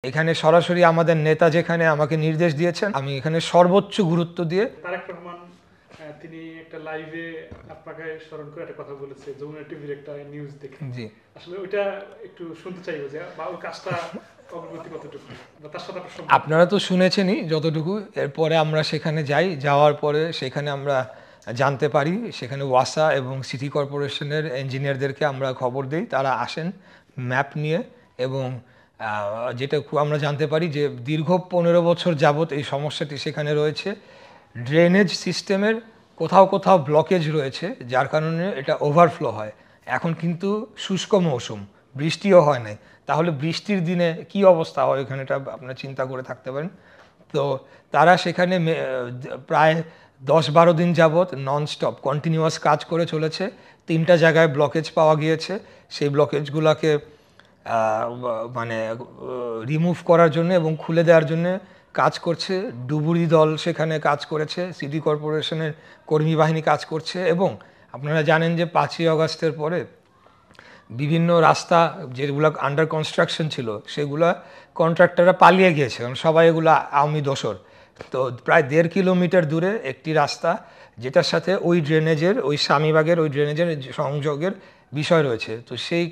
এখানে সরাসরি আমাদের নেতা যেখানে আমাকে নির্দেশ দিয়েছেন, আমি এখানে সর্বোচ্চ গুরুত্ব দিয়ে। তারেক রহমান তিনি একটা লাইভে আপনাকে স্মরণ করে একটা কথা বলেছে, যমুনা টিভির একটা নিউজ দেখে। জি, আসলে ওইটা একটু শুনতে চাইবো যে বা ওই কাজটা অগ্রগতি কতটুকু বা তার সাথে আপনারা তো শুনেছেনই যতটুকু। এরপরে আমরা সেখানে যাই, যাওয়ার পরে সেখানে আমরা জানতে পারি, সেখানে ওয়াসা এবং সিটি কর্পোরেশনের ইঞ্জিনিয়ারদেরকে আমরা খবর দিই, তারা আসেন ম্যাপ নিয়ে। এবং যেটা আমরা জানতে পারি যে দীর্ঘ 15 বছর যাবৎ এই সমস্যাটি সেখানে রয়েছে। ড্রেনেজ সিস্টেমের কোথাও কোথাও ব্লকেজ রয়েছে, যার কারণে এটা ওভারফ্লো হয়। এখন কিন্তু শুষ্ক মৌসুম, বৃষ্টিও হয় নাই, তাহলে বৃষ্টির দিনে কি অবস্থা হয় এখানে, এটা আপনারা চিন্তা করে থাকতে পারেন। তো তারা সেখানে প্রায় 10-12 দিন যাবৎ ননস্টপ কন্টিনিউয়াস কাজ করে চলেছে। 3টা জায়গায় ব্লকেজ পাওয়া গিয়েছে। সেই ব্লকেজগুলোকে মানে রিমুভ করার জন্য এবং খুলে দেওয়ার জন্য কাজ করছে। ডুবুরি দল সেখানে কাজ করেছে, সিটি কর্পোরেশনের কর্মী বাহিনী কাজ করছে। এবং আপনারা জানেন যে 5ই আগস্টের পরে বিভিন্ন রাস্তা যেগুলো আন্ডার কনস্ট্রাকশন ছিল, সেগুলা কন্ট্রাক্টররা পালিয়ে গিয়েছে, কারণ সবাই এগুলো আওয়ামী দোসর। তো প্রায় 1.5 কিলোমিটার দূরে একটি রাস্তা, যেটার সাথে ওই ড্রেনেজের, ওই স্বামীবাগের ওই ড্রেনেজের সংযোগের বিষয় রয়েছে। তো সেই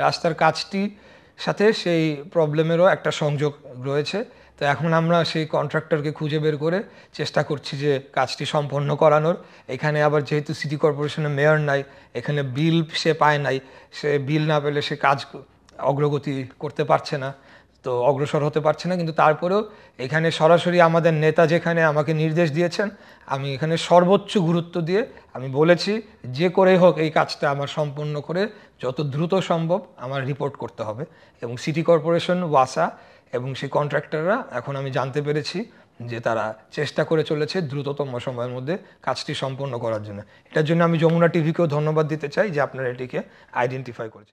রাস্তার কাজটি সাথে সেই প্রবলেমেরও একটা সংযোগ রয়েছে। তো এখন আমরা সেই কন্ট্রাক্টরকে খুঁজে বের করে চেষ্টা করছি যে কাজটি সম্পন্ন করানোর। এখানে আবার যেহেতু সিটি কর্পোরেশনের মেয়র নাই, এখানে বিল সে পায় নাই, সে বিল না পেলে সে কাজ অগ্রগতি করতে পারছে না, তো অগ্রসর হতে পারছে না। কিন্তু তারপরেও এখানে সরাসরি আমাদের নেতা যেখানে আমাকে নির্দেশ দিয়েছেন, আমি এখানে সর্বোচ্চ গুরুত্ব দিয়ে আমি বলেছি যে করেই হোক এই কাজটা আমার সম্পন্ন করে যত দ্রুত সম্ভব আমার রিপোর্ট করতে হবে। এবং সিটি কর্পোরেশন, ওয়াসা এবং সেই কন্ট্রাক্টররা, এখন আমি জানতে পেরেছি যে তারা চেষ্টা করে চলেছে দ্রুততম সময়ের মধ্যে কাজটি সম্পন্ন করার জন্য। এটার জন্য আমি যমুনা টিভিকেও ধন্যবাদ দিতে চাই যে আপনারা এটিকে আইডেন্টিফাই করেছেন।